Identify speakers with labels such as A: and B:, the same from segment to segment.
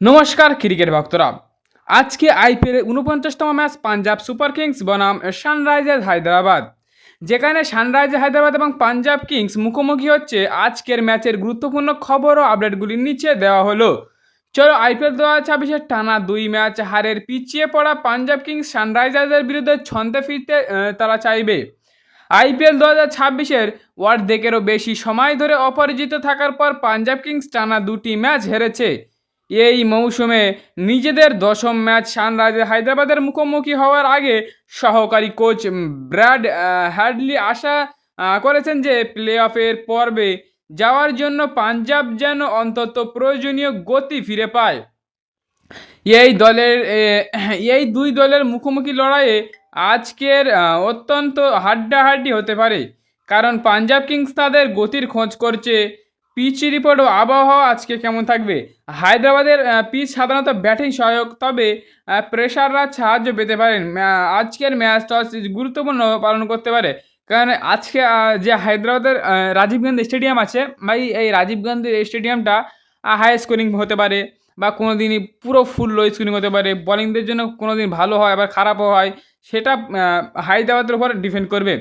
A: নমস্কার ক্রিকেট ভক্তরা। আজকে আইপিএলের ৪৯তম ম্যাচ পাঞ্জাব সুপার কিংস বনাম সানরাইজার্স হায়দ্রাবাদ, যেখানে সানরাইজার্স হায়দ্রাবাদ এবং পাঞ্জাব কিংস মুখোমুখি হচ্ছে। আজকের ম্যাচের গুরুত্বপূর্ণ খবর ও আপডেটগুলি নিচে দেওয়া হলো। চলো আইপিএল ২০২৬-এর টানা ২ ম্যাচ হারের পিছিয়ে পড়া পাঞ্জাব কিংস সানরাইজার্সের বিরুদ্ধে ছন্দে ফিরতে তারা চাইবে। আইপিএল ২০২৬-এর অর্ধেকেরও বেশি সময় ধরে অপরাজিত থাকার পর পাঞ্জাব কিংস টানা ২টি ম্যাচ হেরেছে। এই মৌসুমে নিজেদের দশম ম্যাচ সানরাইজার্স হায়দ্রাবাদের মুখোমুখি হওয়ার আগে সহকারী কোচ ব্র্যাড হ্যাডলি আশা করেছেন যে প্লে অফের পর্বে যাওয়ার জন্য পাঞ্জাব যেন অন্তত প্রয়োজনীয় গতি ফিরে পায়। এই দুই দলের মুখোমুখি লড়াইয়ে আজকের অত্যন্ত হাড্ডাহাড্ডি হতে পারে, কারণ পাঞ্জাব কিংস তাদের গতির খোঁজ করছে। পিচ রিপোর্ট ও আবহাওয়া আজকে কেমন থাকবে। হায়দ্রাবাদের পিচ সাধারণত ব্যাটিং সহায়ক, তবে প্রেসাররা সাহায্য পেতে পারেন। আজকের ম্যাচ টস গুরুত্বপূর্ণ পালন করতে পারে, কারণ আজকে যে হায়দ্রাবাদের রাজীব গান্ধী স্টেডিয়াম আছে ভাই, এই রাজীব গান্ধী স্টেডিয়ামটা হাই স্কোরিং হতে পারে বা কোনো দিনই পুরো ফুল লো স্কোরিং হতে পারে। বোলিংদের জন্য কোনো দিন ভালো হয়, আবার খারাপও হয়, সেটা হায়দ্রাবাদের উপর ডিপেন্ড করবে।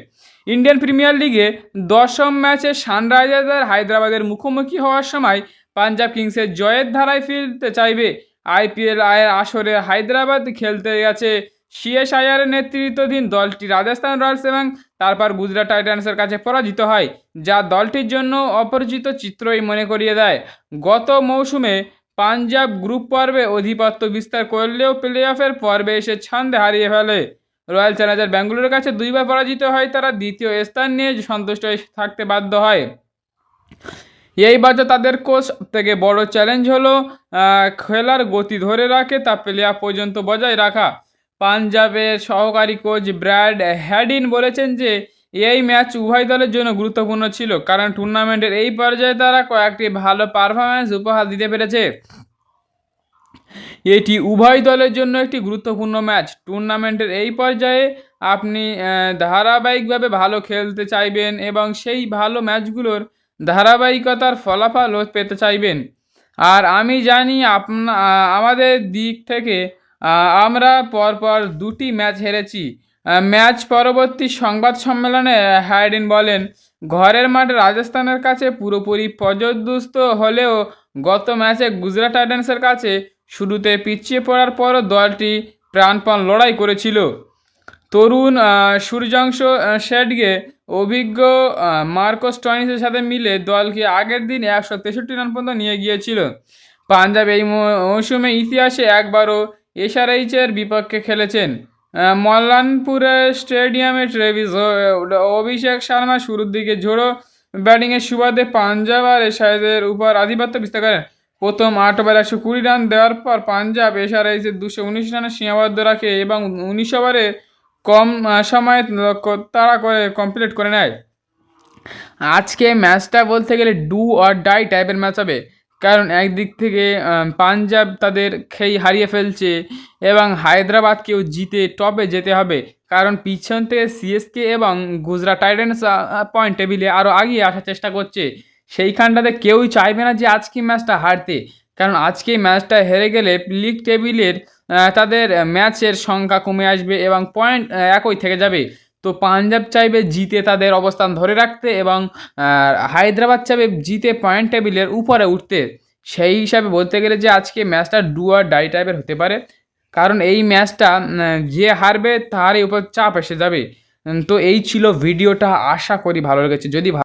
A: ইন্ডিয়ান প্রিমিয়ার লিগে দশম ম্যাচে সানরাইজার্স হায়দ্রাবাদের মুখোমুখি হওয়ার সময় পাঞ্জাব কিংসের জয়ের ধারায় ফিরতে চাইবে। আইপিএল আয়ের আসরে হায়দ্রাবাদ খেলতে গেছে সিএসআইআরের নেতৃত্বাধীন দলটি রাজস্থান রয়্যালস এবং তারপর গুজরাট টাইটান্সের কাছে পরাজিত হয়, যা দলটির জন্য অপরিচিত চিত্রই মনে করিয়ে দেয়। গত মৌসুমে পাঞ্জাব গ্রুপ পর্বে আধিপত্য বিস্তার করলেও প্লে অফের পর্বে এসে ছন্দে হারিয়ে ফেলে। রয়্যাল চ্যালেঞ্জার্স ব্যাঙ্গালোরের কাছে দুইবার পরাজিত হয়, তারা দ্বিতীয় স্থান নিয়ে সন্তুষ্ট থাকতে বাধ্য হয়। এই বছর তাদের কোচ থেকে বড় চ্যালেঞ্জ হলো খেলার গতি ধরে রাখে তা প্লে অফ পর্যন্ত বজায় রাখা। পাঞ্জাবের সহকারী কোচ ব্র্যাড হ্যাডিন বলেছেন যে এই ম্যাচ উভয় দলের জন্য গুরুত্বপূর্ণ ছিল, কারণ টুর্নামেন্টের এই পর্যায়ে তারা কয়েকটি ভালো পারফরম্যান্স উপহার দিতে পেরেছে। এটি উভয় দলের জন্য একটি গুরুত্বপূর্ণ ম্যাচ। টুর্নামেন্টের এই পর্যায়ে আপনি ধারাবাহিকভাবে ভালো খেলতে চাইবেন এবং সেই ভালো ম্যাচগুলোর ধারাবাহিকতার ফলাফলও পেতে চাইবেন। আর আমি জানি আমাদের দিক থেকে আমরা পরপর 2টি ম্যাচ হেরেছি। ম্যাচ পরবর্তী সংবাদ সম্মেলনে হ্যাডিন বলেন, ঘরের মাঠে রাজস্থানের কাছে পুরোপুরি পর্যদুস্ত হলেও গত ম্যাচে গুজরাট টাইটান্সের কাছে শুরুতে পিছিয়ে পড়ার পরও দলটি প্রাণপণ লড়াই করেছিল। তরুণ সূর্যবংশ শেডগে অভিজ্ঞ মার্কো স্টোয়নিসের সাথে মিলে দলকে আগের দিন 163 রান পর্যন্ত নিয়ে গিয়েছিল। পাঞ্জাব এই মৌসুমে ইতিহাসে একবারও এসআরএইচের বিপক্ষে খেলেছেন। মল্লানপুরে স্টেডিয়ামে ট্রেভিস অভিষেক শর্মা শুরুর দিকে ঝোড়ো ব্যাটিংয়ের সুবাদে পাঞ্জাব আর এসআরএইচের উপর আধিপত্য বিস্তার করেন। প্রথম 8 ওভারে 120 রান দেওয়ার পর পাঞ্জাব এসআরএইচের 219 রানে সীমাবদ্ধ রাখে এবং 19 ওভারে কম সময়ে তাড়া করে কমপ্লিট করে নেয়। আজকে ম্যাচটা বলতে গেলে ডু অর ডাই টাইপের ম্যাচ হবে, কারণ একদিক থেকে পাঞ্জাব তাদের খেই হারিয়ে ফেলছে এবং হায়দ্রাবাদকেও জিতে টপে যেতে হবে, কারণ পিছন থেকে সিএসকে এবং গুজরাট টাইটান্স পয়েন্ট টেবিলে আরও আগিয়ে আসার চেষ্টা করছে। সেইখানটাতে কেউই চাইবে না যে আজকে ম্যাচটা হারতে, কারণ আজকে ম্যাচটা হেরে গেলে লিগ টেবিলের তাদের ম্যাচের সংখ্যা কমে আসবে এবং পয়েন্ট একই থেকে যাবে। তো পাঞ্জাব চাইবে জিতে তাদের অবস্থান ধরে রাখতে এবং হায়দ্রাবাদ চাইবে জিতে পয়েন্ট টেবিলের উপরে উঠতে। সেই হিসাবে বলতে গেলে যে আজকে ম্যাচটা ডু আর ডাই টাইপের হতে পারে, কারণ এই ম্যাচটা যে হারবে তারই উপর চাপ এসে যাবে। তো এই ছিল ভিডিওটা, আশা করি ভালো লেগেছে। যদি